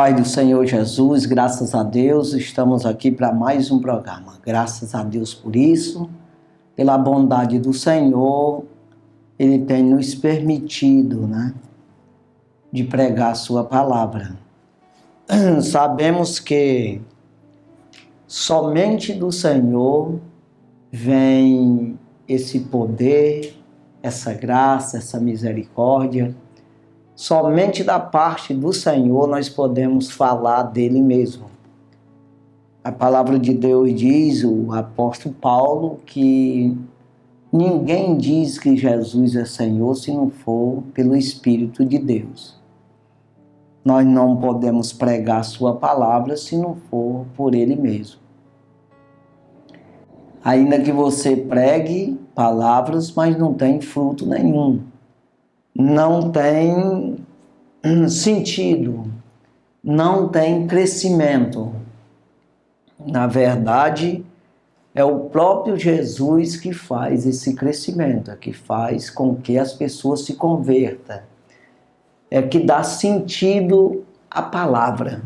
Pai do Senhor Jesus, graças a Deus, estamos aqui para mais um programa. Graças a Deus por isso, pela bondade do Senhor, Ele tem nos permitido, de pregar a sua palavra. Sabemos que somente do Senhor vem esse poder, essa graça, essa misericórdia. Somente da parte do Senhor nós podemos falar dele mesmo. A palavra de Deus diz, o apóstolo Paulo, que ninguém diz que Jesus é Senhor se não for pelo Espírito de Deus. Nós não podemos pregar a sua palavra se não for por ele mesmo. Ainda que você pregue palavras, mas não tem fruto nenhum. Não tem sentido, não tem crescimento. Na verdade, é o próprio Jesus que faz esse crescimento, que faz com que as pessoas se convertam, é que dá sentido à palavra.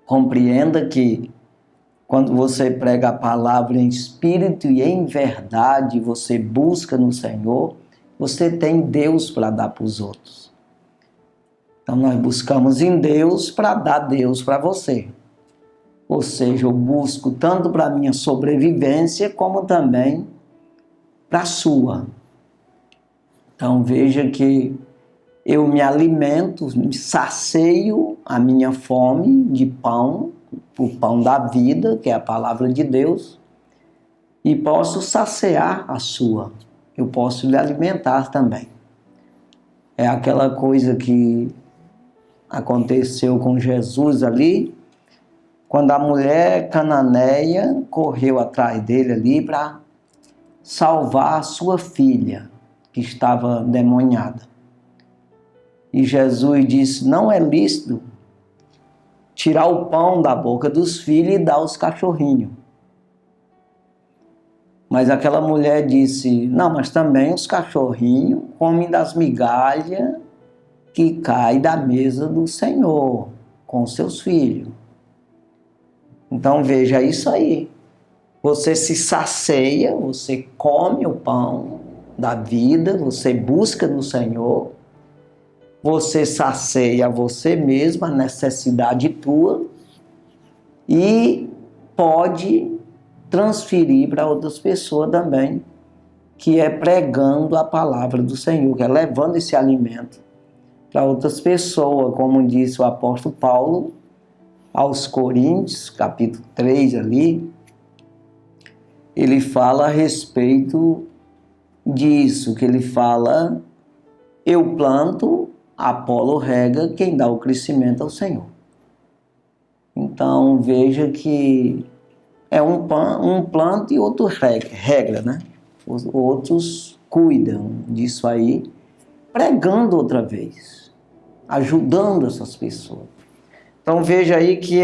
Compreenda que quando você prega a palavra em espírito e em verdade, você busca no Senhor, você tem Deus para dar para os outros. Então nós buscamos em Deus para dar Deus para você. Ou seja, eu busco tanto para a minha sobrevivência, como também para a sua. Então veja que eu me alimento, me sacio a minha fome de pão, o pão da vida, que é a palavra de Deus, e posso saciar a sua. Eu posso lhe alimentar também. É aquela coisa que aconteceu com Jesus ali, quando a mulher cananeia correu atrás dele ali para salvar a sua filha, que estava endemoniada. E Jesus disse, não é lícito tirar o pão da boca dos filhos e dar aos cachorrinhos. Mas aquela mulher disse, não, mas também os cachorrinhos comem das migalhas que caem da mesa do Senhor, com seus filhos. Então veja isso aí. Você se sacia, você come o pão da vida, você busca no Senhor, você sacia você mesmo, a necessidade tua, e pode transferir para outras pessoas também, que é pregando a palavra do Senhor, que é levando esse alimento para outras pessoas, como disse o apóstolo Paulo aos Coríntios, capítulo 3 ali, ele fala a respeito disso, que ele fala, eu planto, Apolo rega, quem dá o crescimento é o Senhor. Então veja que é um planta e outro regra, Os outros cuidam disso aí, pregando outra vez, ajudando essas pessoas. Então veja aí que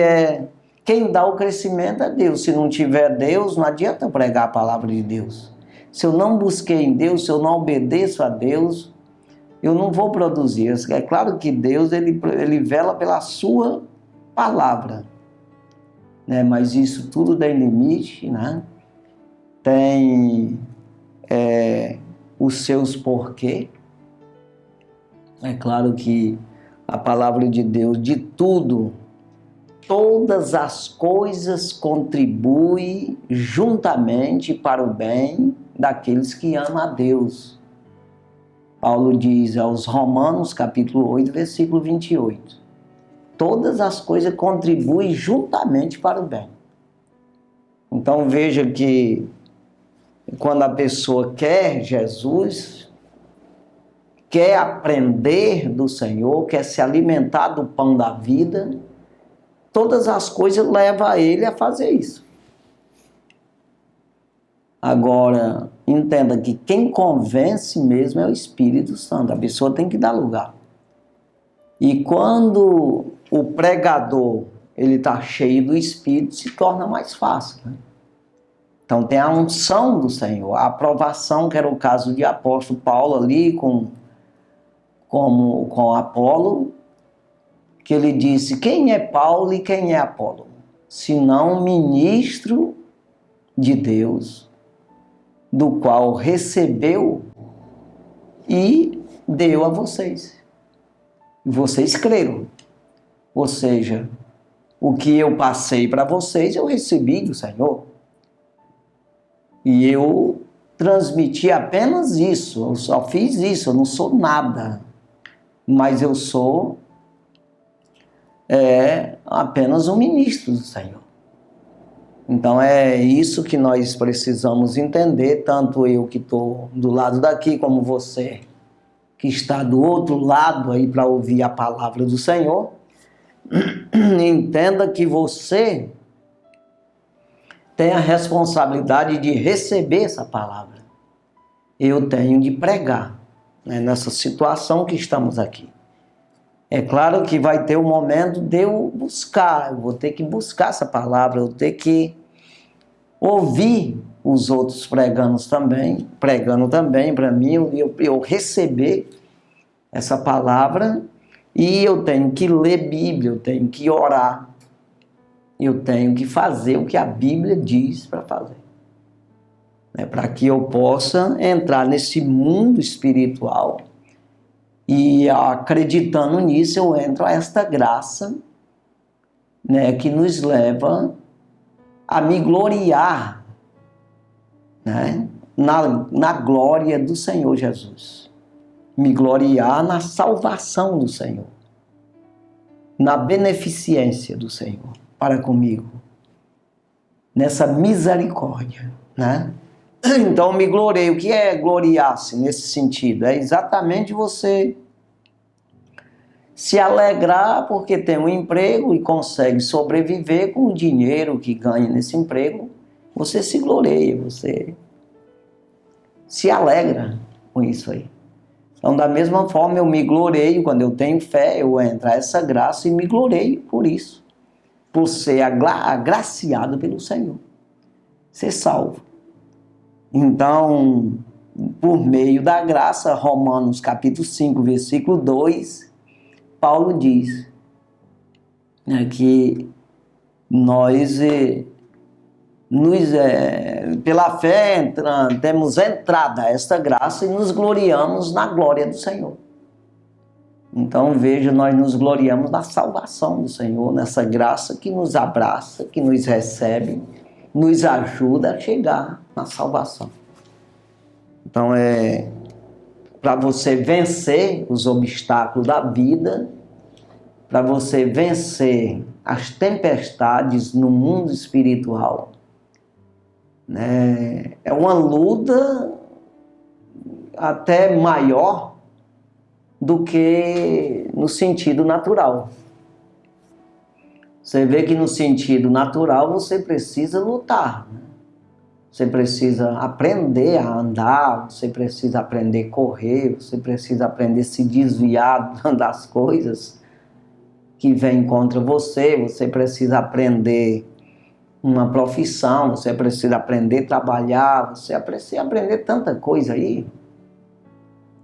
quem dá o crescimento é Deus. Se não tiver Deus, não adianta pregar a palavra de Deus. Se eu não busquei em Deus, se eu não obedeço a Deus, eu não vou produzir. É claro que Deus, ele vela pela sua palavra. Mas isso tudo tem limite, tem os seus porquê. É claro que a palavra de Deus, de tudo, todas as coisas contribuem juntamente para o bem daqueles que amam a Deus. Paulo diz aos Romanos, capítulo 8, versículo 28. Todas as coisas contribuem juntamente para o bem. Então veja que quando a pessoa quer Jesus, quer aprender do Senhor, quer se alimentar do pão da vida, todas as coisas levam a ele a fazer isso. Agora, entenda que quem convence mesmo é o Espírito Santo. A pessoa tem que dar lugar. E quando o pregador ele está cheio do Espírito, se torna mais fácil. Então tem a unção do Senhor, a aprovação, que era o caso de apóstolo Paulo ali com Apolo, que ele disse: quem é Paulo e quem é Apolo? Senão ministro de Deus, do qual recebeu e deu a vocês. Vocês creram. Ou seja, o que eu passei para vocês, eu recebi do Senhor. E eu transmiti apenas isso, eu só fiz isso, eu não sou nada. Mas eu sou apenas um ministro do Senhor. Então é isso que nós precisamos entender, tanto eu que estou do lado daqui, como você que está do outro lado aí para ouvir a palavra do Senhor. Entenda que você tem a responsabilidade de receber essa palavra. Eu tenho de pregar, né, nessa situação que estamos aqui. É claro que vai ter um momento de eu buscar, eu vou ter que buscar essa palavra, eu vou ter que ouvir os outros pregando também para mim, eu receber essa palavra, e eu tenho que ler Bíblia, eu tenho que orar, eu tenho que fazer o que a Bíblia diz para fazer. Para que eu possa entrar nesse mundo espiritual e, acreditando nisso, eu entro a esta graça, né, que nos leva a me gloriar, né, na glória do Senhor Jesus. Me gloriar na salvação do Senhor, na beneficência do Senhor para comigo, nessa misericórdia, né? Então me glorei. O que é gloriar-se nesse sentido? É exatamente você se alegrar porque tem um emprego e consegue sobreviver com o dinheiro que ganha nesse emprego. Você se gloreia, você se alegra com isso aí. Então, da mesma forma, eu me gloreio quando eu tenho fé, eu entro a essa graça e me gloreio por isso, por ser agraciado pelo Senhor, ser salvo. Então, por meio da graça, Romanos capítulo 5, versículo 2, Paulo diz, né, que nós, pela fé, temos entrada a esta graça e nos gloriamos na glória do Senhor. Então, veja, nós nos gloriamos na salvação do Senhor, nessa graça que nos abraça, que nos recebe, nos ajuda a chegar na salvação. Então, para você vencer os obstáculos da vida, para você vencer as tempestades no mundo espiritual, né, é uma luta até maior do que no sentido natural. Você vê que no sentido natural você precisa lutar, né? Você precisa aprender a andar, você precisa aprender a correr, você precisa aprender a se desviar das coisas que vêm contra você, você precisa aprender uma profissão, você precisa aprender a trabalhar, você precisa aprender tanta coisa aí,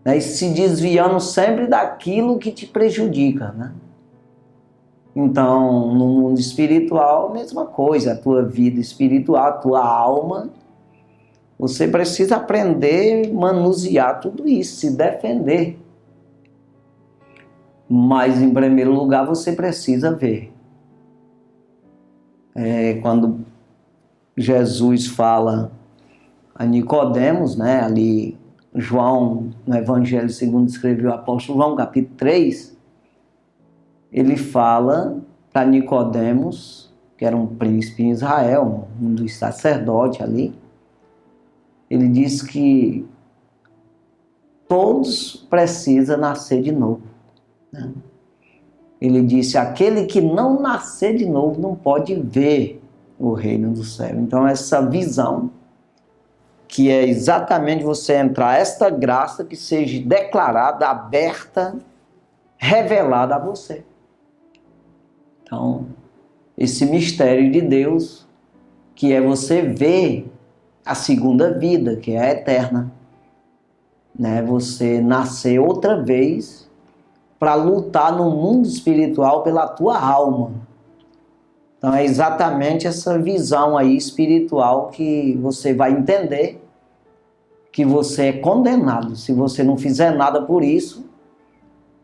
né? E se desviando sempre daquilo que te prejudica, né? Então, no mundo espiritual, a mesma coisa, a tua vida espiritual, a tua alma, você precisa aprender a manusear tudo isso, se defender. Mas, em primeiro lugar, você precisa ver. Quando Jesus fala a Nicodemos, né, ali, João, no Evangelho segundo escreveu o apóstolo João, capítulo 3, ele fala para Nicodemos, que era um príncipe em Israel, um dos sacerdotes ali, ele diz que todos precisam nascer de novo, né? Ele disse, aquele que não nascer de novo não pode ver o reino do céu. Então essa visão, que é exatamente você entrar esta graça que seja declarada, aberta, revelada a você. Então, esse mistério de Deus, que é você ver a segunda vida, que é a eterna, né? Você nascer outra vez para lutar no mundo espiritual pela tua alma. Então é exatamente essa visão aí espiritual que você vai entender que você é condenado. Se você não fizer nada por isso,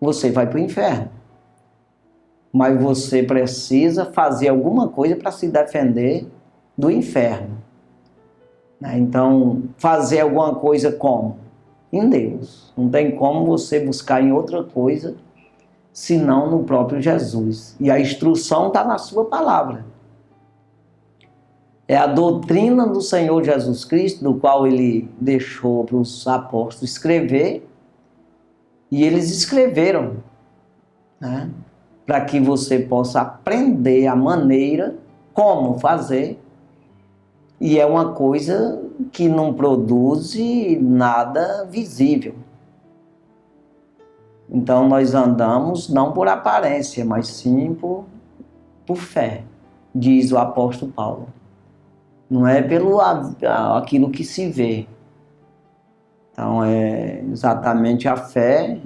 você vai para o inferno. Mas você precisa fazer alguma coisa para se defender do inferno. Então, fazer alguma coisa como? Em Deus. Não tem como você buscar em outra coisa, senão no próprio Jesus. E a instrução está na sua palavra. É a doutrina do Senhor Jesus Cristo, do qual ele deixou para os apóstolos escrever, e eles escreveram, né? Para que você possa aprender a maneira como fazer, e é uma coisa que não produz nada visível. Então nós andamos não por aparência, mas sim por fé, diz o apóstolo Paulo. Não é pelo aquilo que se vê. Então é exatamente a fé,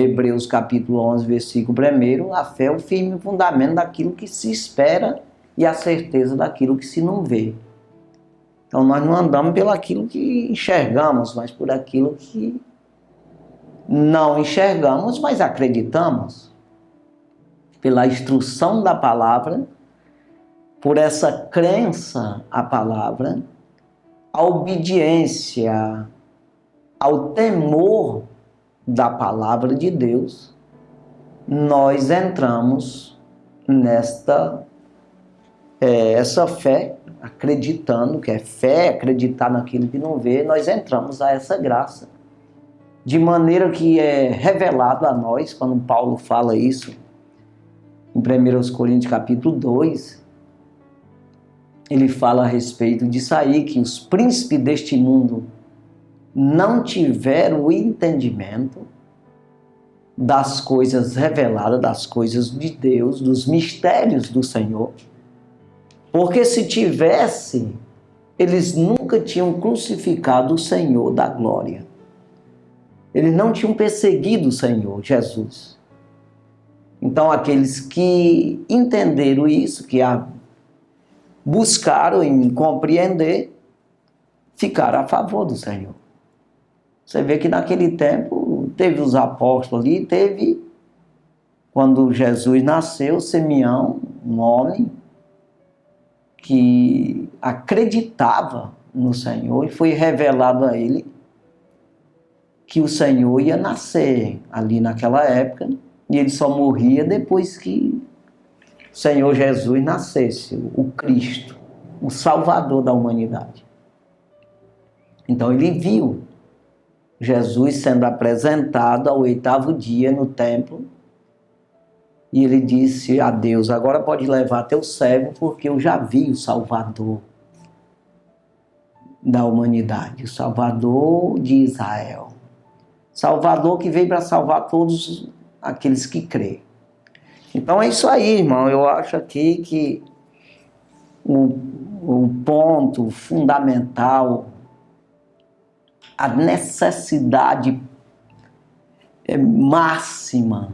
Hebreus capítulo 11, versículo 1, a fé é o firme fundamento daquilo que se espera e a certeza daquilo que se não vê. Então nós não andamos pelo aquilo que enxergamos, mas por aquilo que não enxergamos, mas acreditamos. Pela instrução da palavra, por essa crença à palavra, a obediência ao temor da palavra de Deus, nós entramos nesta essa fé, acreditando, que é fé, acreditar naquilo que não vê, nós entramos a essa graça, de maneira que é revelado a nós, quando Paulo fala isso, em 1 Coríntios capítulo 2, ele fala a respeito disso aí, que os príncipes deste mundo não tiveram o entendimento das coisas reveladas, das coisas de Deus, dos mistérios do Senhor. Porque se tivesse, eles nunca tinham crucificado o Senhor da glória. Eles não tinham perseguido o Senhor Jesus. Então aqueles que entenderam isso, que buscaram em compreender, ficaram a favor do Senhor. Você vê que naquele tempo teve os apóstolos ali, teve, quando Jesus nasceu, Simeão, um homem que acreditava no Senhor, e foi revelado a ele que o Senhor ia nascer ali naquela época, e ele só morria depois que o Senhor Jesus nascesse, o Cristo, o Salvador da humanidade. Então ele viu Jesus sendo apresentado ao 8º dia no templo, e ele disse a Deus: agora pode levar teu servo, porque eu já vi o Salvador da humanidade, o Salvador de Israel. Salvador que veio para salvar todos aqueles que creem. Então é isso aí, irmão. Eu acho aqui que o ponto fundamental, a necessidade máxima,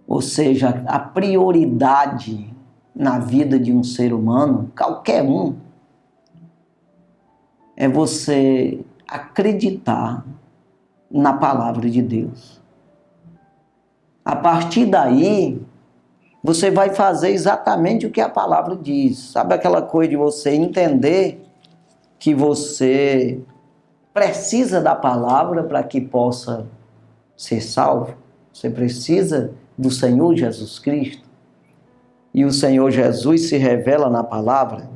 ou seja, a prioridade na vida de um ser humano, qualquer um, é você acreditar na palavra de Deus. A partir daí, você vai fazer exatamente o que a palavra diz. Sabe aquela coisa de você entender que você precisa da palavra para que possa ser salvo? Você precisa do Senhor Jesus Cristo. E o Senhor Jesus se revela na palavra.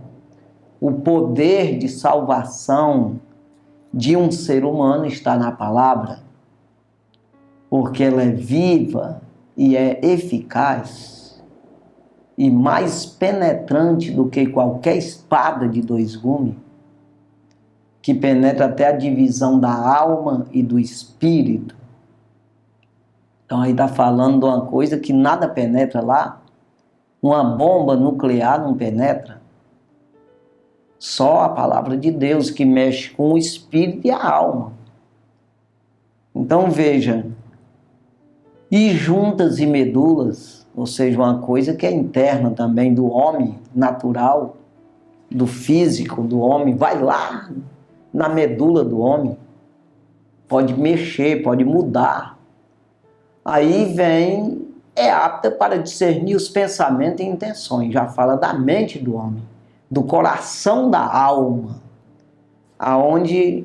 O poder de salvação de um ser humano está na palavra, porque ela é viva e é eficaz e mais penetrante do que qualquer espada de 2 gumes, que penetra até a divisão da alma e do espírito. Então aí está falando de uma coisa que nada penetra lá. Uma bomba nuclear não penetra. Só a palavra de Deus que mexe com o espírito e a alma. Então veja, E juntas e medulas, ou seja, uma coisa que é interna também do homem, natural, do físico do homem, vai lá na medula do homem, pode mexer, pode mudar. Aí vem, é apta para discernir os pensamentos e intenções, já fala da mente do homem, do coração da alma, aonde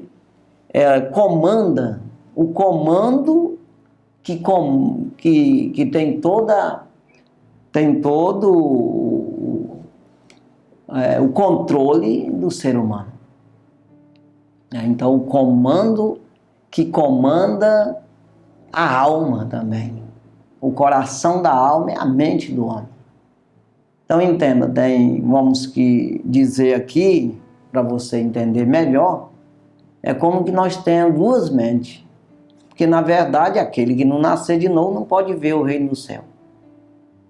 comanda, o comando que tem todo o controle do ser humano. Então, o comando que comanda a alma também. O coração da alma é a mente do homem. Então, entenda, vamos dizer aqui, para você entender melhor, é como que nós temos duas mentes. Porque, na verdade, aquele que não nascer de novo não pode ver o reino do céu.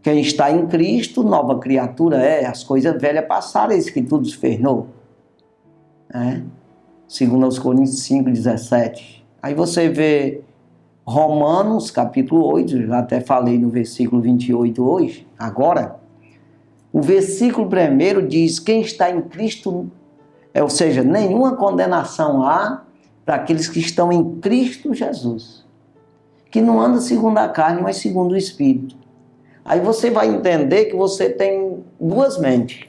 Quem está em Cristo, nova criatura é, as coisas velhas passaram, eis que tudo se fez novo. Segundo aos Coríntios 5:17. Aí você vê Romanos, capítulo 8, já até falei no versículo 28 hoje, agora. O versículo 1 diz, quem está em Cristo, ou seja, nenhuma condenação há para aqueles que estão em Cristo Jesus, que não anda segundo a carne, mas segundo o Espírito. Aí você vai entender que você tem duas mentes.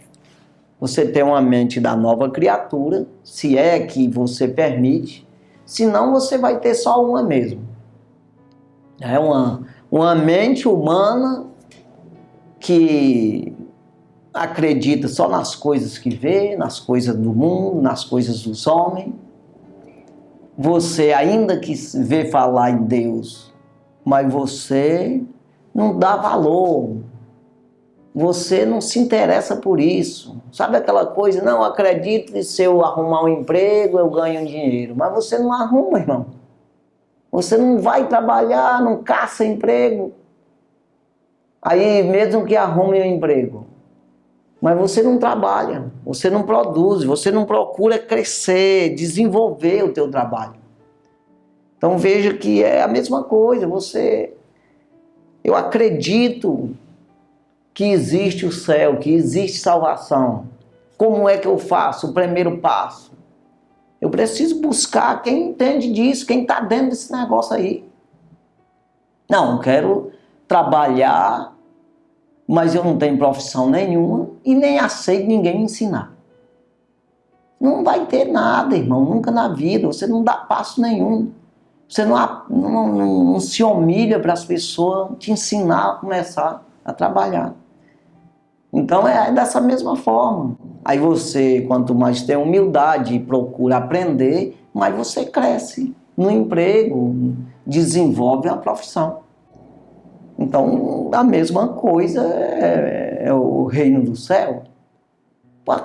Você tem uma mente da nova criatura, se é que você permite, senão você vai ter só uma mesmo. É uma mente humana que acredita só nas coisas que vê, nas coisas do mundo, nas coisas dos homens. Você ainda que vê falar em Deus, mas você não dá valor. Você não se interessa por isso. Sabe aquela coisa, não, acredito que se eu arrumar um emprego, eu ganho dinheiro. Mas você não arruma, irmão. Você não vai trabalhar, não caça emprego. Aí, mesmo que arrume um emprego, mas você não trabalha, você não produz, você não procura crescer, desenvolver o teu trabalho. Então veja que é a mesma coisa, eu acredito que existe o céu, que existe salvação. Como é que eu faço o primeiro passo? Eu preciso buscar quem entende disso, quem está dentro desse negócio aí. Não, eu quero trabalhar, mas eu não tenho profissão nenhuma e nem aceito ninguém me ensinar. Não vai ter nada, irmão, nunca na vida, você não dá passo nenhum. Você não se humilha para as pessoas te ensinar a começar a trabalhar. Então é dessa mesma forma. Aí você, quanto mais tem humildade e procura aprender, mais você cresce no emprego, desenvolve a profissão. Então, a mesma coisa é o reino do céu.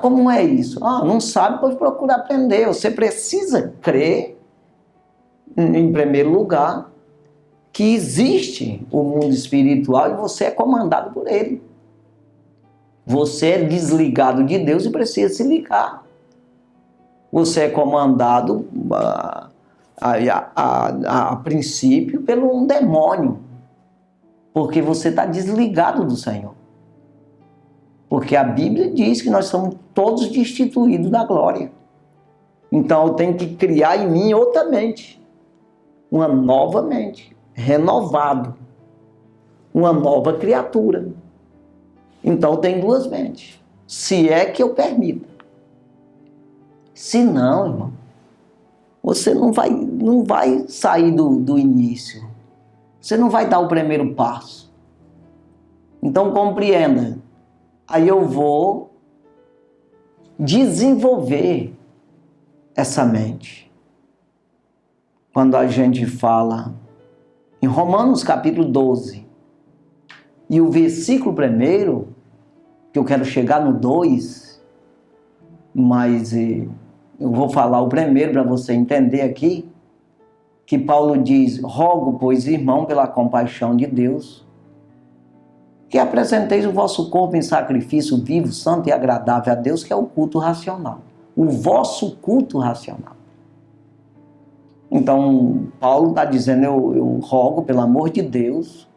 Como é isso? Não sabe, pois procura aprender. Você precisa crer, em primeiro lugar, que existe o mundo espiritual e você é comandado por ele. Você é desligado de Deus e precisa se ligar. Você é comandado, a princípio, pelo um demônio. Porque você está desligado do Senhor. Porque a Bíblia diz que nós somos todos destituídos da glória. Então eu tenho que criar em mim outra mente. Uma nova mente. Renovado. Uma nova criatura. Então tem duas mentes. Se é que eu permito. Se não, irmão, você não vai sair do início. Você não vai dar o primeiro passo. Então compreenda. Aí eu vou desenvolver essa mente. Quando a gente fala em Romanos capítulo 12 e o versículo 1, que eu quero chegar no 2, mas eu vou falar o primeiro para você entender aqui, que Paulo diz, rogo, pois, irmão, pela compaixão de Deus, que apresenteis o vosso corpo em sacrifício vivo, santo e agradável a Deus, que é o culto racional. O vosso culto racional. Então, Paulo está dizendo, eu rogo, pelo amor de Deus,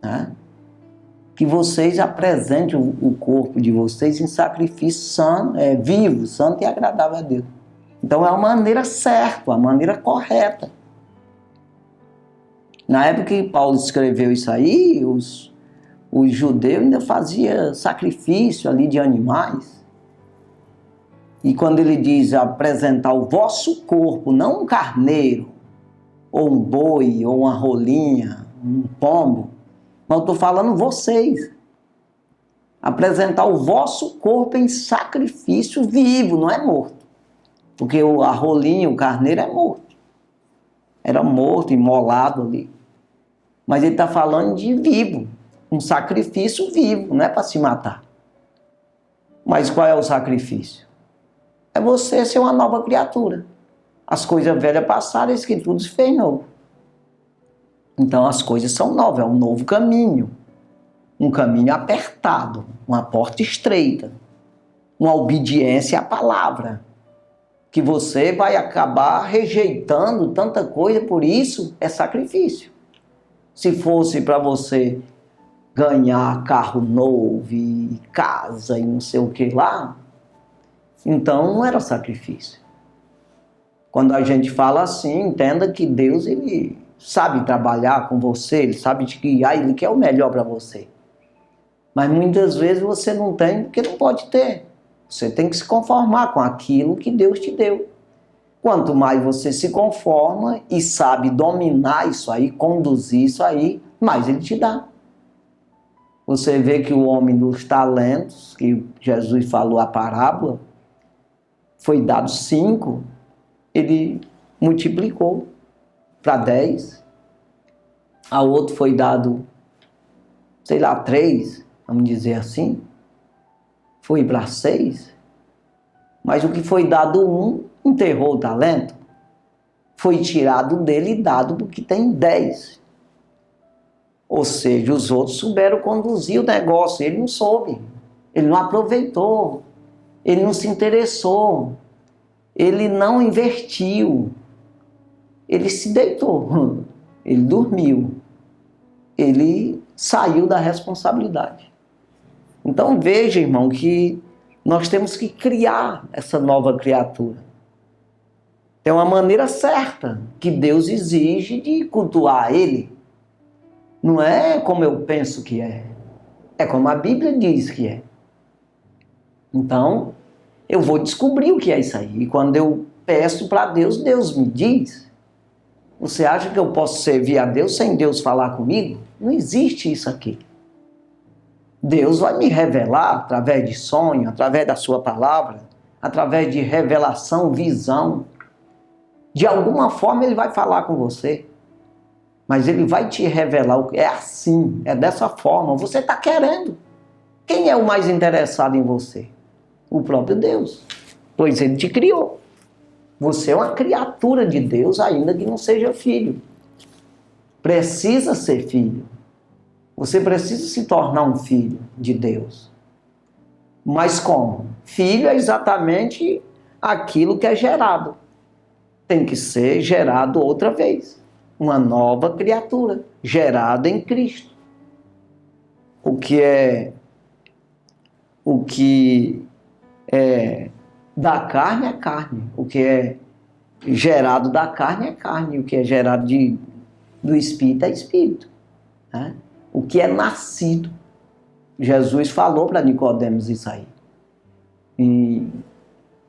né? Que vocês apresentem o corpo de vocês em sacrifício santo, vivo, santo e agradável a Deus. Então é a maneira certa, a maneira correta. Na época que Paulo escreveu isso aí, os judeus ainda faziam sacrifício ali de animais. E quando ele diz apresentar o vosso corpo, não um carneiro, ou um boi, ou uma rolinha, um pombo, mas eu estou falando vocês. Apresentar o vosso corpo em sacrifício vivo, não é morto. Porque a rolinha, o carneiro é morto. Era morto, imolado ali. Mas ele está falando de vivo, um sacrifício vivo, não é para se matar. Mas qual é o sacrifício? É você ser uma nova criatura. As coisas velhas passaram, isso que tudo se fez novo. Então as coisas são novas, é um novo caminho. Um caminho apertado, uma porta estreita. Uma obediência à palavra. Que você vai acabar rejeitando tanta coisa, por isso é sacrifício. Se fosse para você ganhar carro novo e casa e não sei o que lá, então não era sacrifício. Quando a gente fala assim, entenda que Deus, ele sabe trabalhar com você, ele sabe te guiar, ele quer o melhor para você. Mas muitas vezes você não tem porque não pode ter. Você tem que se conformar com aquilo que Deus te deu. Quanto mais você se conforma e sabe dominar isso aí, conduzir isso aí, mais ele te dá. Você vê que o homem dos talentos, que Jesus falou a parábola, foi dado 5, ele multiplicou para 10. A outro foi dado, 3, vamos dizer assim, foi para 6. Mas o que foi dado 1, enterrou o talento, foi tirado dele e dado porque tem 10. Ou seja, os outros souberam conduzir o negócio, ele não soube, ele não aproveitou, ele não se interessou, ele não investiu, ele se deitou, ele dormiu, ele saiu da responsabilidade. Então veja, irmão, que nós temos que criar essa nova criatura. Tem uma maneira certa que Deus exige de cultuar Ele. Não é como eu penso que é. É como a Bíblia diz que é. Então, eu vou descobrir o que é isso aí. E quando eu peço para Deus, Deus me diz. Você acha que eu posso servir a Deus sem Deus falar comigo? Não existe isso aqui. Deus vai me revelar através de sonho, através da sua palavra, através de revelação, visão. De alguma forma ele vai falar com você. Mas ele vai te revelar o que é assim, é dessa forma. Você está querendo. Quem é o mais interessado em você? O próprio Deus. Pois ele te criou. Você é uma criatura de Deus, ainda que não seja filho. Precisa ser filho. Você precisa se tornar um filho de Deus. Mas como? Filho é exatamente aquilo que é gerado. Tem que ser gerado outra vez. Uma nova criatura, gerada em Cristo. O que é da carne é carne. O que é gerado da carne é carne. O que é gerado do Espírito é Espírito. Né? O que é nascido. Jesus falou para Nicodemos isso aí. Em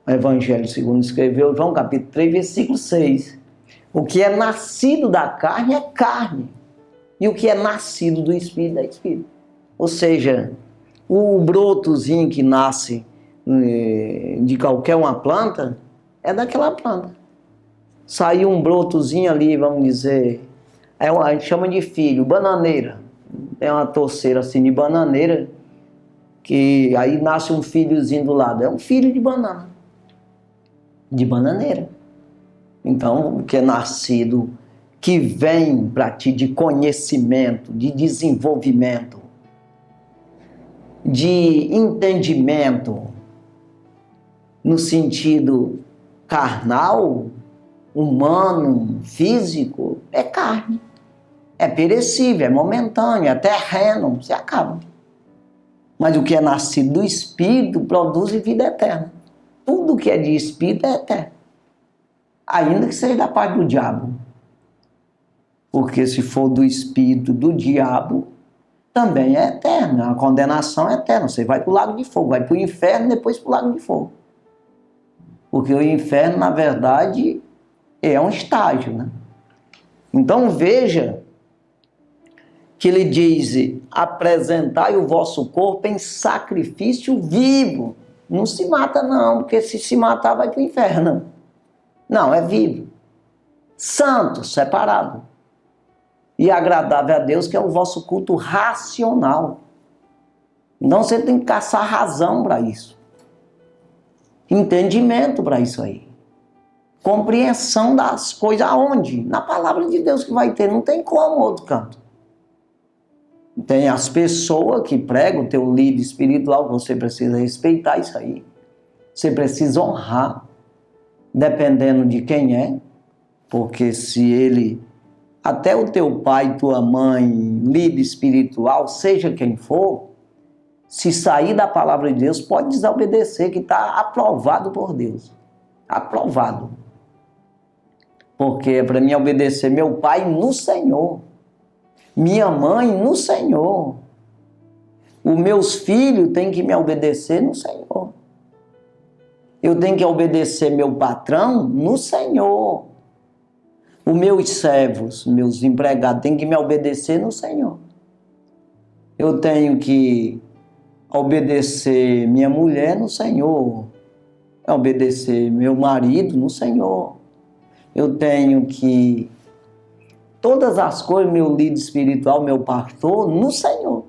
Evangelho segundo escreveu, João capítulo 3, versículo 6. O que é nascido da carne é carne. E o que é nascido do Espírito é Espírito. Ou seja, o brotozinho que nasce de qualquer uma planta é daquela planta. Saiu um brotozinho ali, vamos dizer, a gente chama de filho, bananeira. É uma torceira assim de bananeira, que aí nasce um filhozinho do lado. É um filho de banana, de bananeira. Então, o que é nascido, que vem para ti de conhecimento, de desenvolvimento, de entendimento, no sentido carnal, humano, físico, é carne. é perecível, é momentâneo, é terreno, você acaba. Mas o que é nascido do Espírito produz vida eterna. Tudo que é de Espírito é eterno. Ainda que seja da parte do diabo. Porque se for do Espírito do diabo, também é eterno. A condenação é eterna. Você vai para o lago de fogo, vai para o inferno e depois para o lago de fogo. Porque o inferno, na verdade, é um estágio, né? Então veja que ele diz: apresentai o vosso corpo em sacrifício vivo. Não se mata não, porque se matar vai para o inferno. Não, é vivo. Santo, separado. E agradável a Deus, que é o vosso culto racional. Então você tem que caçar razão para isso. Entendimento para isso aí. Compreensão das coisas. Aonde? Na palavra de Deus que vai ter. Não tem como outro canto. Tem as pessoas que pregam o teu líder espiritual, você precisa respeitar isso aí. Você precisa honrar, dependendo de quem é, porque se ele, até o teu pai, tua mãe, líder espiritual, seja quem for, se sair da palavra de Deus, pode desobedecer, que está aprovado por Deus. Aprovado. Porque é para mim obedecer meu pai no Senhor. Minha mãe no Senhor. Os meus filhos têm que me obedecer no Senhor. Eu tenho que obedecer meu patrão no Senhor. Os meus servos, meus empregados, têm que me obedecer no Senhor. Eu tenho que obedecer minha mulher no Senhor. Obedecer meu marido no Senhor. Eu tenho que... Todas as coisas, meu líder espiritual, meu pastor, no Senhor.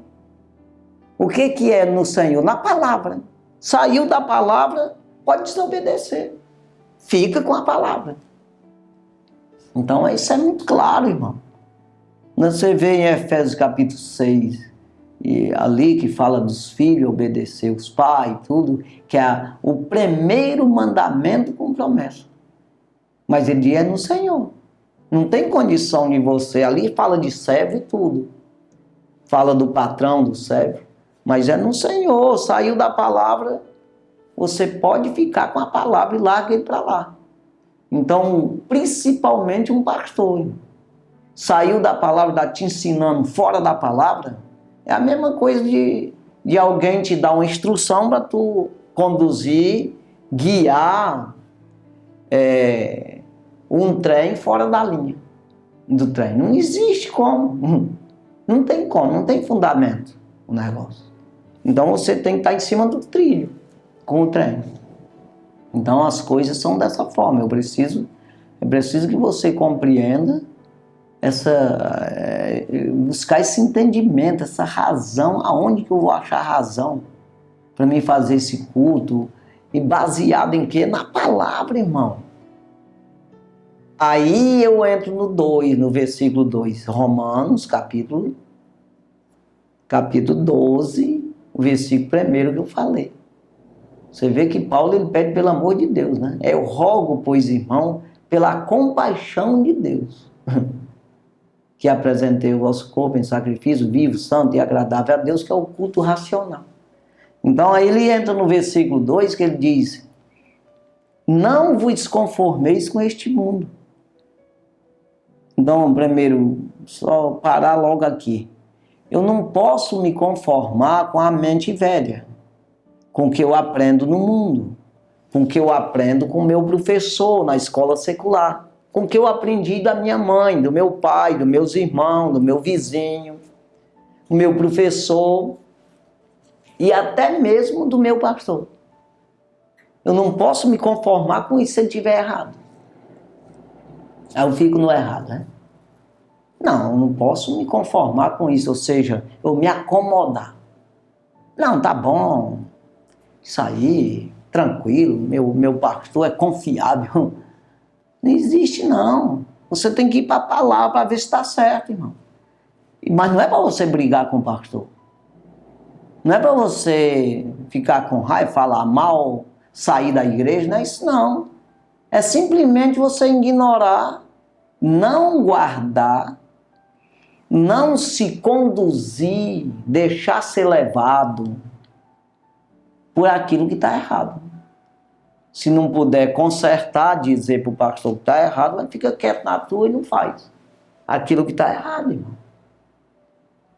O que é no Senhor? Na palavra. Saiu da palavra, pode desobedecer. Fica com a palavra. Então isso é muito claro, irmão. Você vê em Efésios capítulo 6, e ali que fala dos filhos, obedecer os pais, tudo, que é o primeiro mandamento com promessa. Mas ele é no Senhor. Não tem condição de você, ali fala de servo e tudo. Fala do patrão, do servo. Mas é no Senhor, saiu da palavra, você pode ficar com a palavra e larga ele para lá. Então, principalmente um pastor. Saiu da palavra, está te ensinando fora da palavra, é a mesma coisa de alguém te dar uma instrução para tu conduzir, guiar, um trem fora da linha do trem. Não existe como. Não tem como, não tem fundamento o negócio. Então você tem que estar em cima do trilho com o trem. Então as coisas são dessa forma. Eu preciso que você compreenda buscar esse entendimento, essa razão, aonde que eu vou achar razão para mim fazer esse culto, e baseado em quê? Na palavra, irmão. Aí eu entro no versículo 2, Romanos, capítulo 12, o versículo 1 que eu falei. Você vê que Paulo ele pede pelo amor de Deus, né? Eu rogo, pois, irmão, pela compaixão de Deus, que apresentei o vosso corpo em sacrifício vivo, santo e agradável a Deus, que é o culto racional. Então aí ele entra no versículo 2, que ele diz: não vos conformeis com este mundo. Então, primeiro, só parar logo aqui. Eu não posso me conformar com a mente velha, com o que eu aprendo no mundo, com o que eu aprendo com o meu professor na escola secular, com o que eu aprendi da minha mãe, do meu pai, dos meus irmãos, do meu vizinho, do meu professor e até mesmo do meu pastor. Eu não posso me conformar com isso se ele estiver errado. Aí eu fico no errado, né? Não, eu não posso me conformar com isso, ou seja, eu me acomodar. Não, tá bom, isso aí, tranquilo, meu pastor é confiável. Não existe, não. Você tem que ir para a palavra para ver se está certo, irmão. Mas não é para você brigar com o pastor. Não é para você ficar com raiva, falar mal, sair da igreja, não é isso não. É simplesmente você ignorar, não guardar, não se conduzir, deixar ser levado por aquilo que está errado. Se não puder consertar, dizer para o pastor que está errado, mas fica quieto na tua e não faz aquilo que está errado, irmão.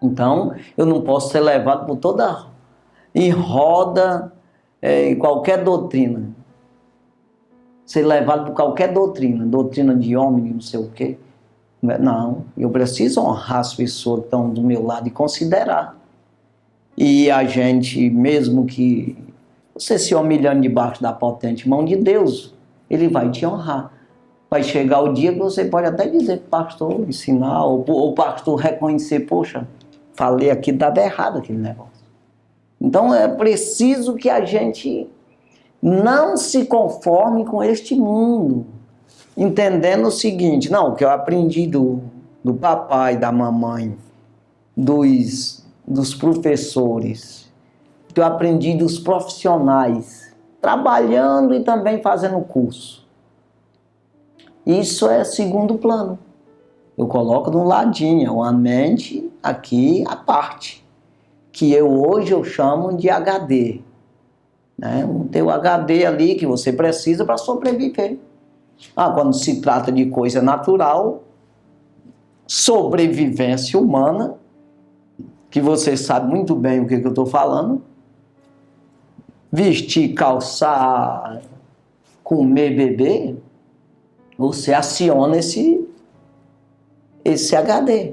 Então, eu não posso ser levado por toda em roda, em qualquer doutrina. Ser levado por qualquer doutrina de homem, não sei o quê. Não, eu preciso honrar as pessoas que estão do meu lado e considerar. E a gente, mesmo que você se humilhando debaixo da potente mão de Deus, Ele vai te honrar. Vai chegar o dia que você pode até dizer para o pastor, ensinar, ou o pastor reconhecer, poxa, falei aqui, estava errado aquele negócio. Então é preciso que a gente não se conforme com este mundo, entendendo o seguinte, não, o que eu aprendi do papai, da mamãe, dos professores, que eu aprendi dos profissionais, trabalhando e também fazendo curso. Isso é segundo plano. Eu coloco de um ladinho, uma mente aqui à parte, que hoje eu chamo de HD. Né? Tem o HD ali que você precisa para sobreviver. Quando se trata de coisa natural, sobrevivência humana, que você sabe muito bem o que eu estou falando, vestir, calçar, comer, beber, você aciona esse HD.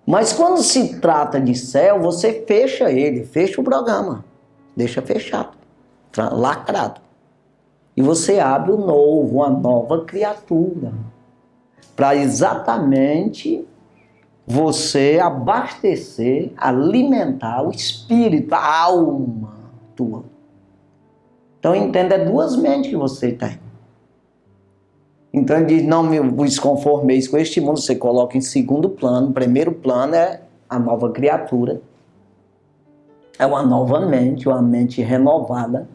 Mas quando se trata de céu, você fecha ele, fecha o programa, deixa fechado, lacrado. E você abre o novo, uma nova criatura, para exatamente você abastecer, alimentar o espírito, a alma tua. Então entenda, é duas mentes que você tem. Então ele diz, não me vos conformeis com este mundo, você coloca em segundo plano. O primeiro plano é a nova criatura. É uma nova mente, uma mente renovada.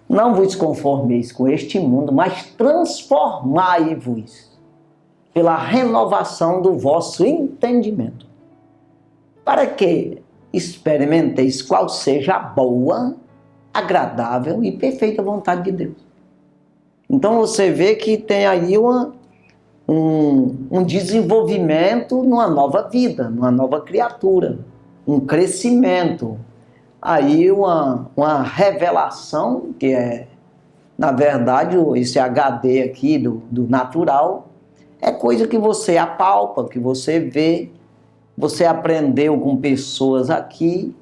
Não vos conformeis com este mundo, mas transformai-vos pela renovação do vosso entendimento, para que experimenteis qual seja a boa, agradável e perfeita vontade de Deus. Então você vê que tem aí um desenvolvimento numa nova vida, numa nova criatura, um crescimento, aí uma revelação, que é, na verdade, esse HD aqui do natural, é coisa que você apalpa, que você vê, você aprendeu com pessoas aqui,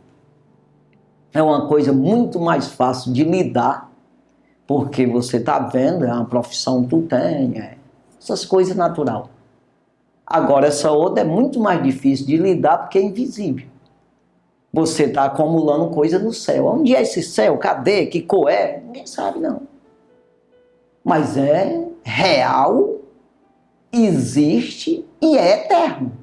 é uma coisa muito mais fácil de lidar, porque você está vendo, é uma profissão que tu tem, essas coisas natural. Agora essa outra é muito mais difícil de lidar porque é invisível. Você está acumulando coisa no céu. Onde é esse céu? Cadê? Que cor é? Ninguém sabe não. Mas é real, existe e é eterno.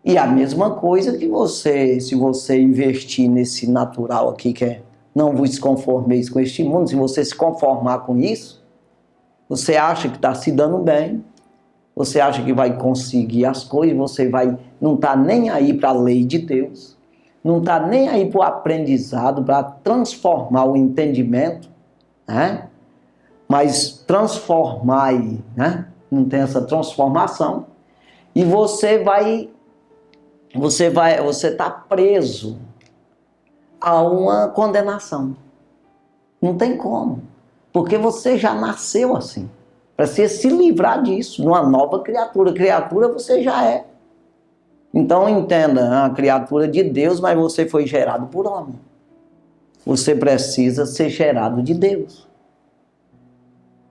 E a mesma coisa que você, se você investir nesse natural aqui, que é não vos conformeis com este mundo, se você se conformar com isso, você acha que está se dando bem, você acha que vai conseguir as coisas, você não está nem aí para a lei de Deus, não está nem aí para o aprendizado, para transformar o entendimento, né? Mas transformar, né? Não tem essa transformação, e você está preso a uma condenação. Não tem como, porque você já nasceu assim. Precisa se livrar disso, numa nova criatura. Criatura você já é. Então entenda, é uma criatura de Deus, mas você foi gerado por homem. Você precisa ser gerado de Deus.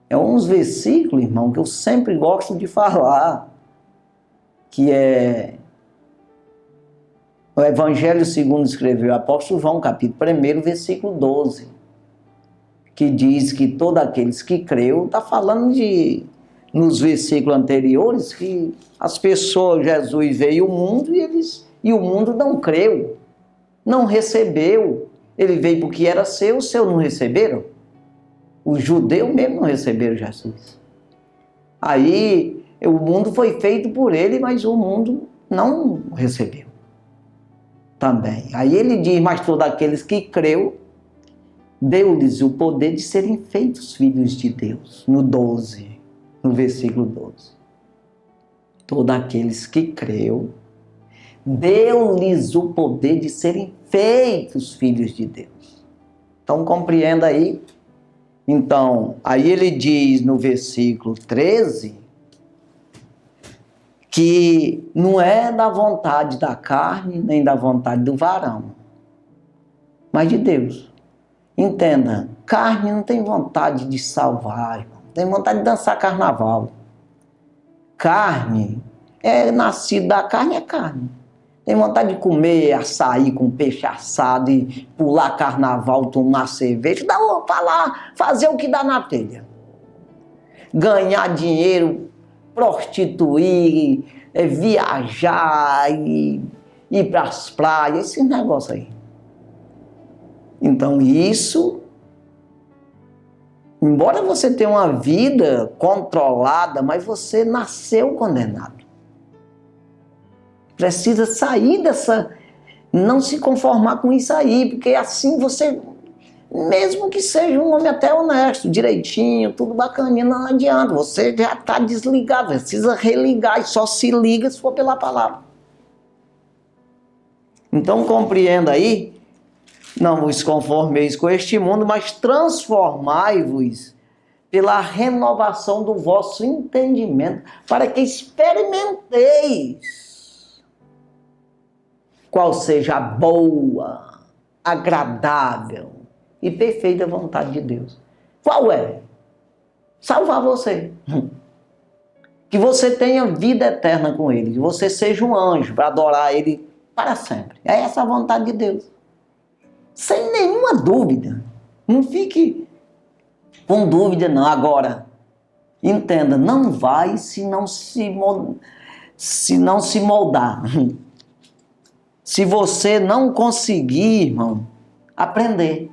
É uns versículos, irmão, que eu sempre gosto de falar, que é o Evangelho segundo escreveu o apóstolo João, capítulo 1, versículo 12, que diz que todos aqueles que creu, está falando nos versículos anteriores, que as pessoas, Jesus veio ao mundo e o mundo não creu, não recebeu. Ele veio porque era seu, os seus não receberam. Os judeus mesmo não receberam Jesus. Aí O mundo foi feito por ele, mas o mundo não recebeu também. Aí ele diz, mas todos aqueles que creu, deu-lhes o poder de serem feitos filhos de Deus. No 12, no versículo 12. Todos aqueles que creu, deu-lhes o poder de serem feitos filhos de Deus. Então compreenda aí. Então, aí ele diz no versículo 13, que não é da vontade da carne, nem da vontade do varão, mas de Deus. Entenda, carne não tem vontade de salvar, irmão. Tem vontade de dançar carnaval. Carne, nascido da carne, é carne. Tem vontade de comer açaí com peixe assado e pular carnaval, tomar cerveja, dá pra lá, fazer o que dá na telha. Ganhar dinheiro, prostituir, viajar, ir para as praias, esse negócio aí. Então isso, embora você tenha uma vida controlada, mas você nasceu condenado. Precisa sair dessa, não se conformar com isso aí, porque assim você, mesmo que seja um homem até honesto, direitinho, tudo bacaninha, não adianta, você já está desligado, precisa religar e só se liga se for pela palavra. Então compreenda aí, não vos conformeis com este mundo, mas transformai-vos pela renovação do vosso entendimento, para que experimenteis qual seja a boa, agradável e perfeita vontade de Deus. Qual é? Salvar você. Que você tenha vida eterna com Ele, que você seja um anjo para adorar Ele para sempre. É essa a vontade de Deus. Sem nenhuma dúvida. Não fique com dúvida não. Agora, entenda, não vai se não se moldar. Se você não conseguir, irmão, aprender,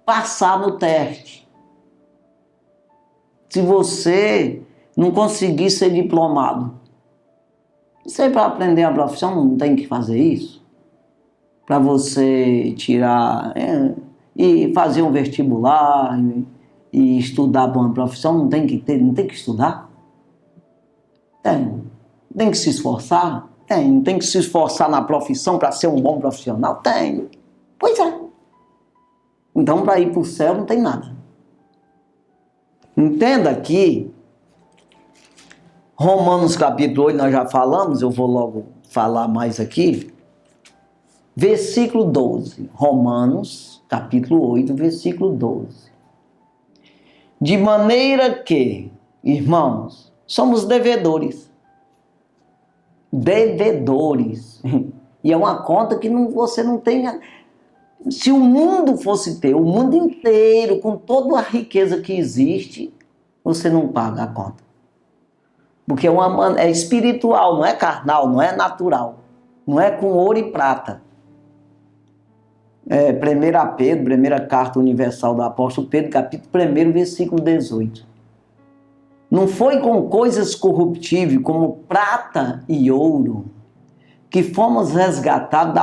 passar no teste. Se você não conseguir ser diplomado, você para aprender a profissão não tem que fazer isso? Para você tirar e fazer um vestibular e estudar para uma profissão, não tem que estudar? Tem que se esforçar? Tem que se esforçar na profissão para ser um bom profissional? Tem. Pois é. Então, para ir para o céu não tem nada. Entenda que Romanos capítulo 8, nós já falamos, eu vou logo falar mais aqui. Versículo 12. Romanos capítulo 8, versículo 12. De maneira que, irmãos, somos devedores. Devedores. E é uma conta que você não tem. Se o mundo fosse teu, o mundo inteiro, com toda a riqueza que existe, você não paga a conta. Porque é espiritual, não é carnal, não é natural. Não é com ouro e prata. 1 Pedro, primeira carta universal do apóstolo Pedro, capítulo 1, versículo 18. Não foi com coisas corruptíveis como prata e ouro que fomos resgatados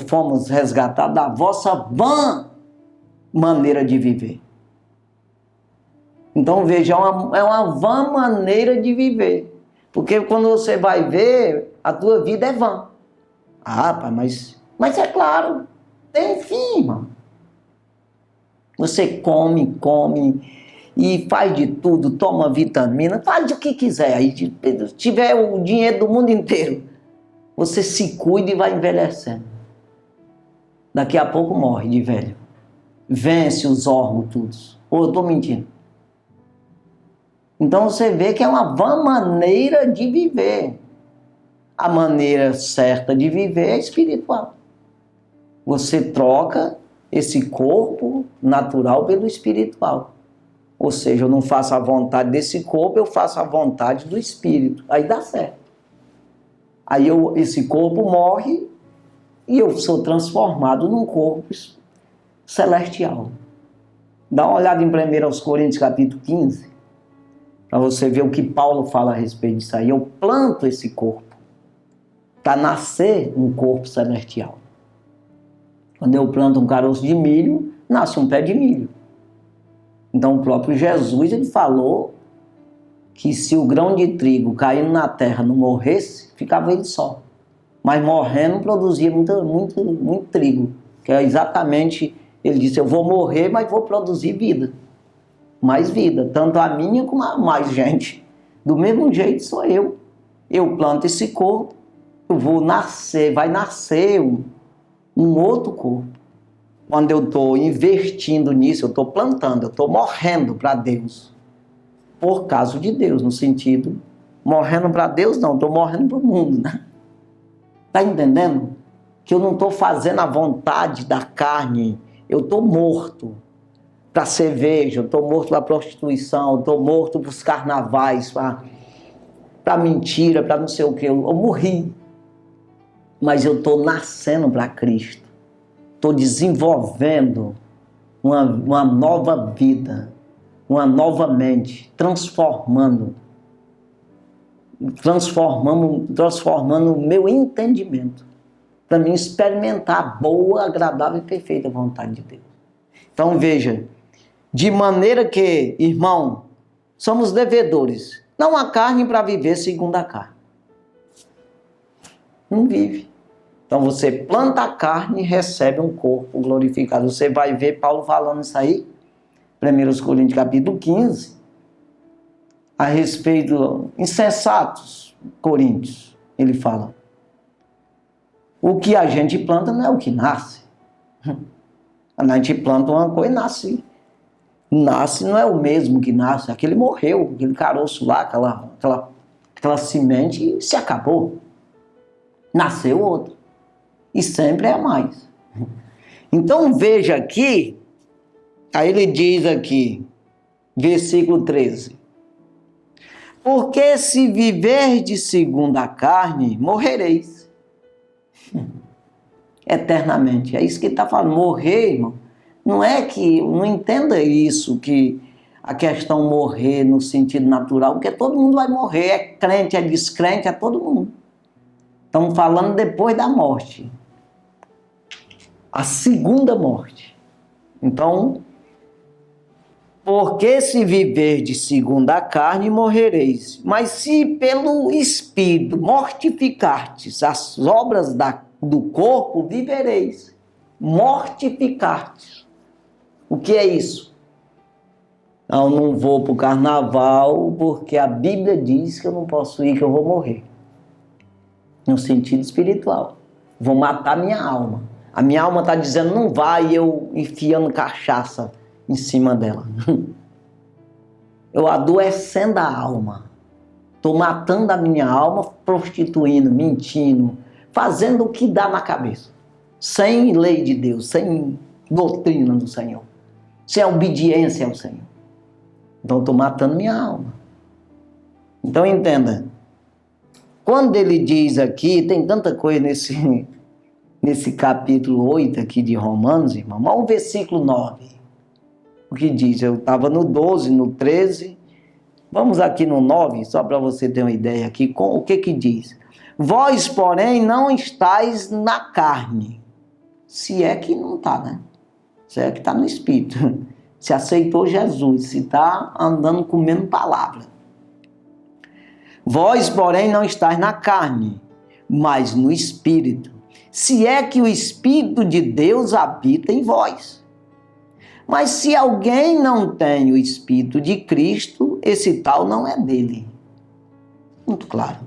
fomos resgatados da vossa vã maneira de viver. Então veja, é uma vã maneira de viver. Porque quando você vai ver, a tua vida é vã. Ah, pai, mas é claro, tem fim, irmão. Você come e faz de tudo, toma vitamina, faz o que quiser. Aí se tiver o dinheiro do mundo inteiro, você se cuida e vai envelhecendo. Daqui a pouco morre de velho. Vence os órgãos todos. Ou eu estou mentindo? Então você vê que é uma vã maneira de viver. A maneira certa de viver é espiritual. Você troca esse corpo natural pelo espiritual. Ou seja, eu não faço a vontade desse corpo, eu faço a vontade do espírito. Aí dá certo. Aí esse corpo morre e eu sou transformado num corpo celestial. Dá uma olhada em 1 Coríntios capítulo 15. Para você ver o que Paulo fala a respeito disso aí. Eu planto esse corpo para nascer um corpo celestial. Quando eu planto um caroço de milho, nasce um pé de milho. Então o próprio Jesus, ele falou que se o grão de trigo caindo na terra não morresse, ficava ele só. Mas morrendo produzia muito trigo. Que é exatamente, ele disse, eu vou morrer, mas vou produzir vida. Mais vida, tanto a minha como a mais gente. Do mesmo jeito sou eu. Eu planto esse corpo, eu vou nascer, vai nascer um outro corpo. Quando eu estou investindo nisso, eu estou plantando, eu estou morrendo para Deus. Por causa de Deus, no sentido, morrendo para Deus não, estou morrendo para o mundo, né? Está entendendo? Que eu não estou fazendo a vontade da carne, eu estou morto para cerveja, eu estou morto para prostituição, eu estou morto para os carnavais, para mentira, para não sei o que, eu morri. Mas eu estou nascendo para Cristo, estou desenvolvendo uma nova vida, uma nova mente, transformando o meu entendimento, para mim experimentar a boa, agradável e perfeita vontade de Deus. Então veja, de maneira que, irmão, somos devedores, não há carne para viver segundo a carne. Não vive. Então você planta a carne e recebe um corpo glorificado. Você vai ver Paulo falando isso aí, 1 Coríntios capítulo 15, a respeito, insensatos coríntios, ele fala, o que a gente planta não é o que nasce. A gente planta uma coisa e nasce. Nasce não é o mesmo que nasce, aquele morreu, aquele caroço lá, aquela semente se acabou. Nasceu outro. E sempre é mais. Então veja aqui, aí ele diz aqui, versículo 13. Porque se viverdes segundo a carne, morrereis. Eternamente. É isso que ele está falando. Morrer, irmão. Não é que, não entenda isso, que a questão morrer no sentido natural, porque todo mundo vai morrer. É crente, é descrente, é todo mundo. Estamos falando depois da morte. A segunda morte. Então, porque se viverdes segundo a carne, morrereis. Mas se pelo Espírito mortificardes as obras do corpo, vivereis. Mortificardes. O que é isso? Eu não vou para o carnaval porque a Bíblia diz que eu não posso ir, que eu vou morrer. No sentido espiritual. Vou matar minha alma. A minha alma está dizendo não vai, e eu enfiando cachaça em cima dela. Eu adoecendo a alma. Estou matando a minha alma, prostituindo, mentindo, fazendo o que dá na cabeça. Sem lei de Deus, sem doutrina do Senhor. Sem obediência ao Senhor. Então estou matando minha alma. Então entenda. Quando ele diz aqui, tem tanta coisa nesse capítulo 8 aqui de Romanos, irmão. Olha o versículo 9. O que diz? Eu estava no 12, no 13. Vamos aqui no 9, só para você ter uma ideia aqui. O que diz? Vós, porém, não estáis na carne. Se é que não está, né? Se é que está no Espírito. Se aceitou Jesus, se está andando comendo palavra. Vós, porém, não estáis na carne, mas no Espírito. Se é que o Espírito de Deus habita em vós. Mas se alguém não tem o Espírito de Cristo, esse tal não é dele. Muito claro.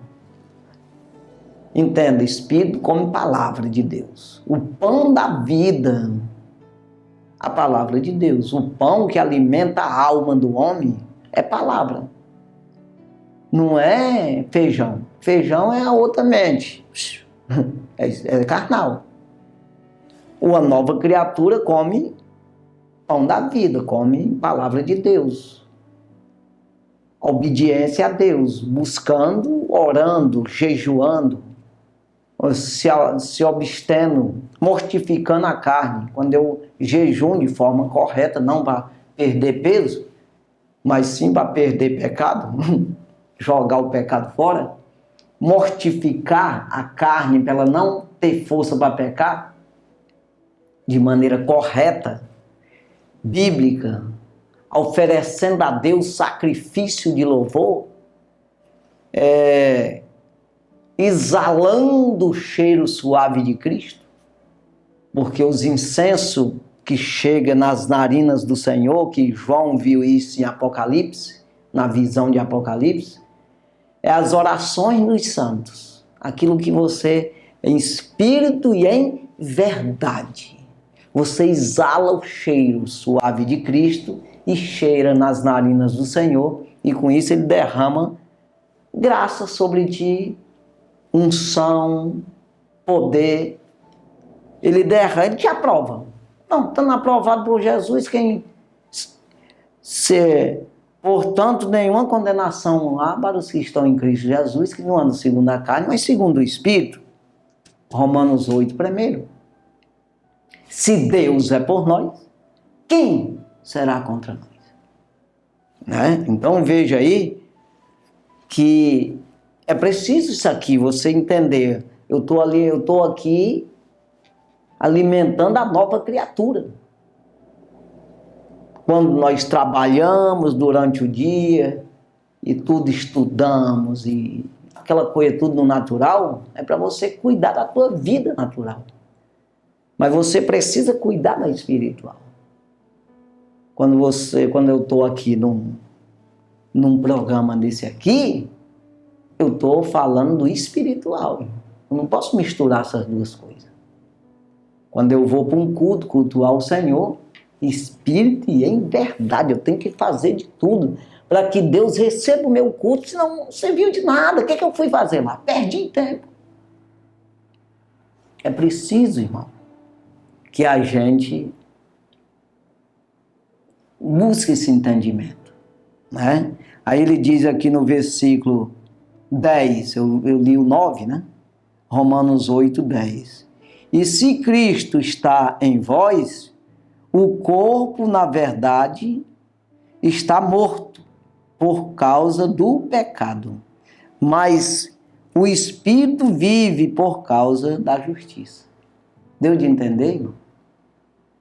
Entenda, Espírito como palavra de Deus. O pão da vida, a palavra de Deus. O pão que alimenta a alma do homem é palavra. Não é feijão. Feijão é a outra mente. É carnal. Uma nova criatura come pão da vida, come palavra de Deus. Obediência a Deus, buscando, orando, jejuando, se abstendo, mortificando a carne. Quando eu jejuo de forma correta, não para perder peso, mas sim para perder pecado, jogar o pecado fora, mortificar a carne para ela não ter força para pecar, de maneira correta, bíblica, oferecendo a Deus sacrifício de louvor, exalando o cheiro suave de Cristo, porque os incensos que chegam nas narinas do Senhor, que João viu isso em Apocalipse, na visão de Apocalipse, é as orações dos santos, aquilo que você, em espírito e em verdade, você exala o cheiro suave de Cristo e cheira nas narinas do Senhor, e com isso ele derrama graça sobre ti, unção, poder. Ele derrama, ele te aprova. Não, estando aprovado por Jesus, portanto, nenhuma condenação há para os que estão em Cristo Jesus, que não andam segundo a carne, mas segundo o Espírito. Romanos 8, primeiro. Se Deus é por nós, quem será contra nós? Né? Então veja aí que é preciso isso aqui, você entender. Eu estou aqui alimentando a nova criatura. Quando nós trabalhamos durante o dia e tudo estudamos e aquela coisa tudo no natural, é para você cuidar da tua vida natural. Mas você precisa cuidar da espiritual. Quando eu estou aqui num programa desse aqui, eu estou falando do espiritual. Eu não posso misturar essas duas coisas. Quando eu vou para um culto, cultuar o Senhor, espírito e em verdade, eu tenho que fazer de tudo para que Deus receba o meu culto, senão não serviu de nada. O que eu fui fazer lá? Perdi tempo. É preciso, irmão, que a gente busque esse entendimento, né? Aí ele diz aqui no versículo 10, eu li o 9, né? Romanos 8, 10. E se Cristo está em vós, o corpo, na verdade, está morto por causa do pecado, mas o espírito vive por causa da justiça. Deu de entender, irmão?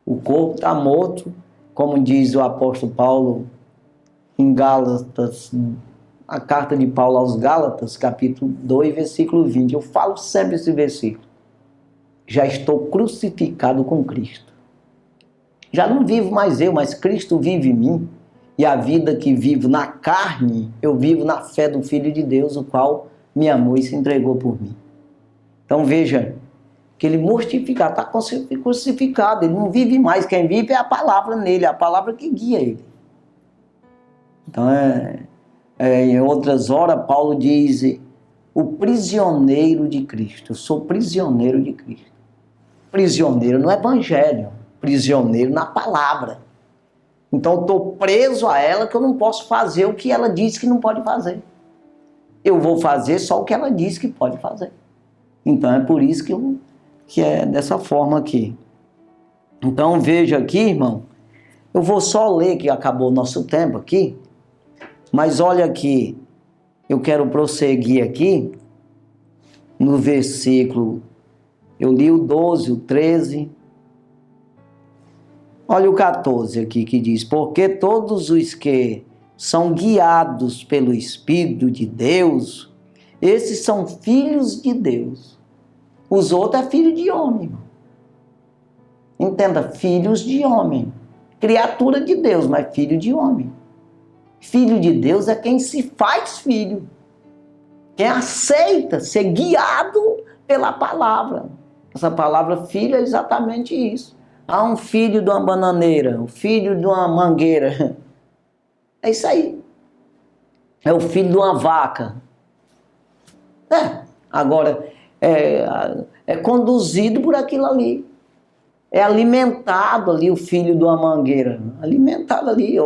O corpo está morto, como diz o apóstolo Paulo em Gálatas, a carta de Paulo aos Gálatas, capítulo 2, versículo 20. Eu falo sempre esse versículo. Já estou crucificado com Cristo. Já não vivo mais eu, mas Cristo vive em mim. E a vida que vivo na carne, eu vivo na fé do Filho de Deus, o qual me amou e se entregou por mim. Então veja, que ele mortificado, está crucificado, ele não vive mais. Quem vive é a palavra nele, é a palavra que guia ele. Então, em outras horas, Paulo diz, o prisioneiro de Cristo. Eu sou prisioneiro de Cristo. Prisioneiro no evangelho, prisioneiro na palavra. Então, estou preso a ela, que eu não posso fazer o que ela diz que não pode fazer. Eu vou fazer só o que ela diz que pode fazer. Então, é por isso que é dessa forma aqui. Então, veja aqui, irmão, eu vou só ler, que acabou o nosso tempo aqui, mas olha aqui, eu quero prosseguir aqui, no versículo, eu li o 12, o 13, olha o 14 aqui que diz, porque todos os que são guiados pelo Espírito de Deus, esses são filhos de Deus. Os outros é filho de homem. Entenda, filhos de homem. Criatura de Deus, mas filho de homem. Filho de Deus é quem se faz filho. Quem aceita ser guiado pela palavra. Essa palavra filho é exatamente isso. Há um filho de uma bananeira, um filho de uma mangueira. É isso aí. É o filho de uma vaca. Agora, é conduzido por aquilo ali. É alimentado ali o filho de uma mangueira. Alimentado ali.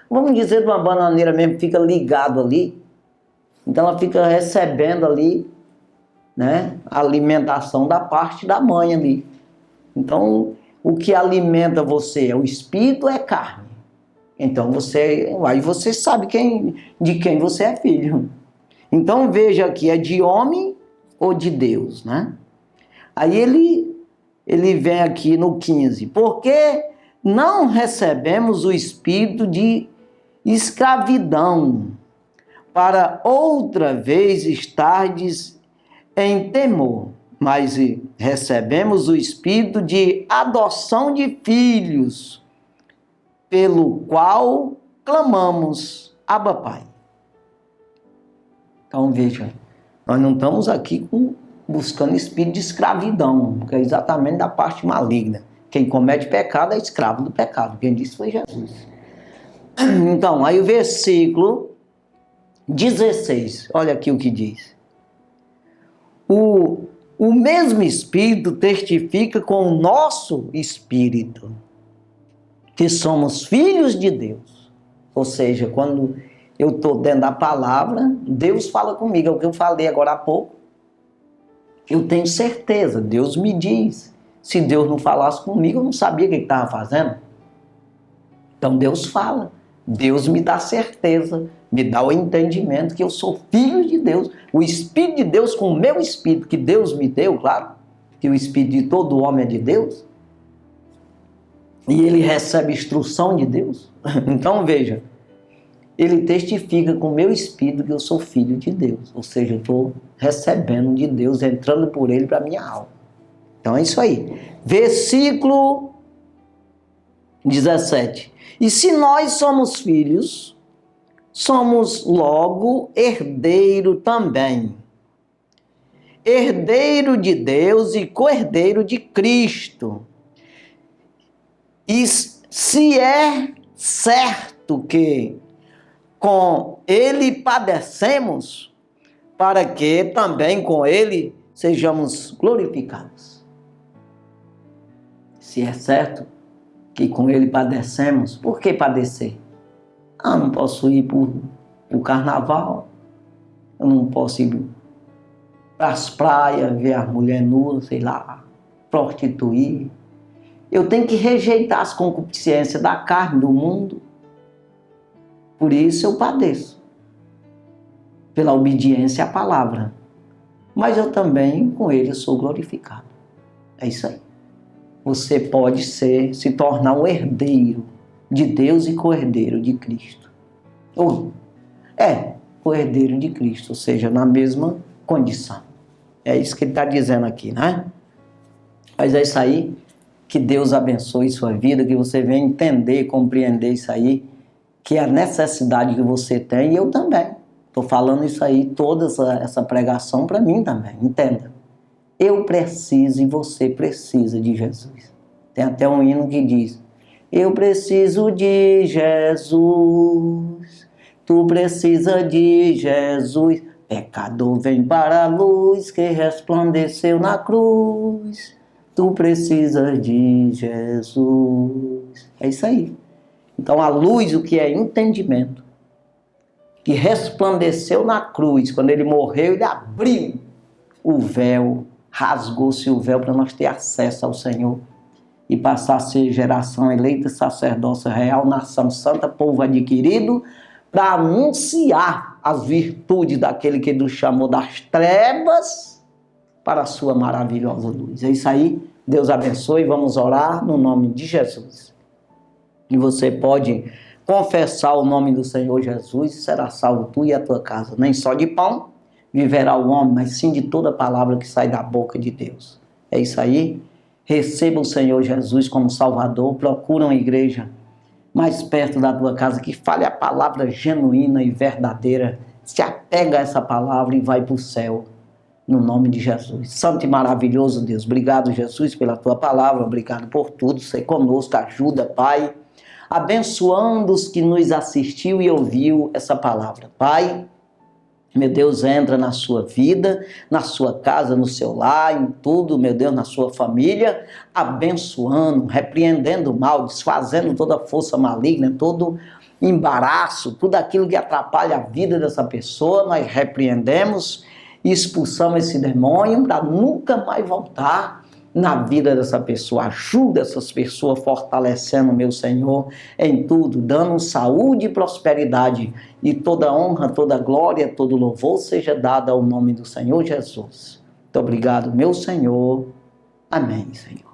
Vamos dizer de uma bananeira mesmo, fica ligado ali. Então ela fica recebendo ali, né, a alimentação da parte da mãe ali. Então, o que alimenta você é o espírito ou é carne? Então aí você sabe de quem você é filho. Então veja aqui, é de homem ou de Deus, né? Aí ele vem aqui no 15. Porque não recebemos o espírito de escravidão, para outra vez estardes em temor, mas recebemos o espírito de adoção de filhos, pelo qual clamamos, Abba, Pai. Então veja, nós não estamos aqui buscando espírito de escravidão, que é exatamente da parte maligna. Quem comete pecado é escravo do pecado. Quem disse foi Jesus. Então, aí o versículo 16, olha aqui o que diz. O mesmo Espírito testifica com o nosso espírito que somos filhos de Deus. Ou seja, quando eu estou dentro da palavra, Deus fala comigo. É o que eu falei agora há pouco. Eu tenho certeza, Deus me diz. Se Deus não falasse comigo, eu não sabia o que estava fazendo. Então Deus fala. Deus me dá certeza, me dá o entendimento que eu sou filho de Deus. O Espírito de Deus com o meu Espírito, que Deus me deu, claro, que o Espírito de todo homem é de Deus. E ele recebe instrução de Deus. Então veja, ele testifica com o meu Espírito que eu sou filho de Deus. Ou seja, eu estou recebendo de Deus, entrando por ele para a minha alma. Então é isso aí. Versículo 17. E se nós somos filhos, somos logo herdeiro também. Herdeiro de Deus e co-herdeiro de Cristo. E se é certo que com ele padecemos, para que também com ele sejamos glorificados. Se é certo que com ele padecemos, por que padecer? Não posso ir para o carnaval, eu não posso ir para as praias, ver as mulheres nuas, sei lá, prostituir. Eu tenho que rejeitar as concupiscências da carne, do mundo. Por isso eu padeço, pela obediência à palavra. Mas eu também, com ele, sou glorificado. É isso aí. Você pode se tornar um herdeiro de Deus e co-herdeiro de Cristo. Co-herdeiro de Cristo, ou seja, na mesma condição. É isso que ele está dizendo aqui, né? Mas é isso aí, que Deus abençoe sua vida, que você venha entender, compreender isso aí, que é a necessidade que você tem, e eu também. Estou falando isso aí, toda essa pregação para mim também, entenda. Eu preciso e você precisa de Jesus. Tem até um hino que diz: eu preciso de Jesus, tu precisa de Jesus. Pecador vem para a luz que resplandeceu na cruz. Tu precisa de Jesus. É isso aí. Então a luz, o que é entendimento, que resplandeceu na cruz, quando ele morreu, ele abriu o véu, rasgou-se o véu para nós ter acesso ao Senhor e passar a ser geração eleita, sacerdócio real, nação santa, povo adquirido, para anunciar as virtudes daquele que nos chamou das trevas para a sua maravilhosa luz. É isso aí. Deus abençoe. Vamos orar no nome de Jesus. E você pode confessar o nome do Senhor Jesus e será salvo tu e a tua casa. Nem só de pão viverá o homem, mas sim de toda palavra que sai da boca de Deus. É isso aí. Receba o Senhor Jesus como Salvador. Procura uma igreja mais perto da tua casa que fale a palavra genuína e verdadeira. Se apega a essa palavra e vai para o céu. No nome de Jesus. Santo e maravilhoso Deus. Obrigado, Jesus, pela tua palavra. Obrigado por tudo. Ser conosco. Ajuda, Pai. Abençoando os que nos assistiu e ouviu essa palavra. Pai, meu Deus, entra na sua vida, na sua casa, no seu lar, em tudo, meu Deus, na sua família, abençoando, repreendendo o mal, desfazendo toda força maligna, todo embaraço, tudo aquilo que atrapalha a vida dessa pessoa, nós repreendemos e expulsamos esse demônio para nunca mais voltar na vida dessa pessoa. Ajuda essas pessoas fortalecendo, meu Senhor, em tudo, dando saúde e prosperidade. E toda honra, toda glória, todo louvor seja dado ao nome do Senhor Jesus. Muito obrigado, meu Senhor. Amém, Senhor.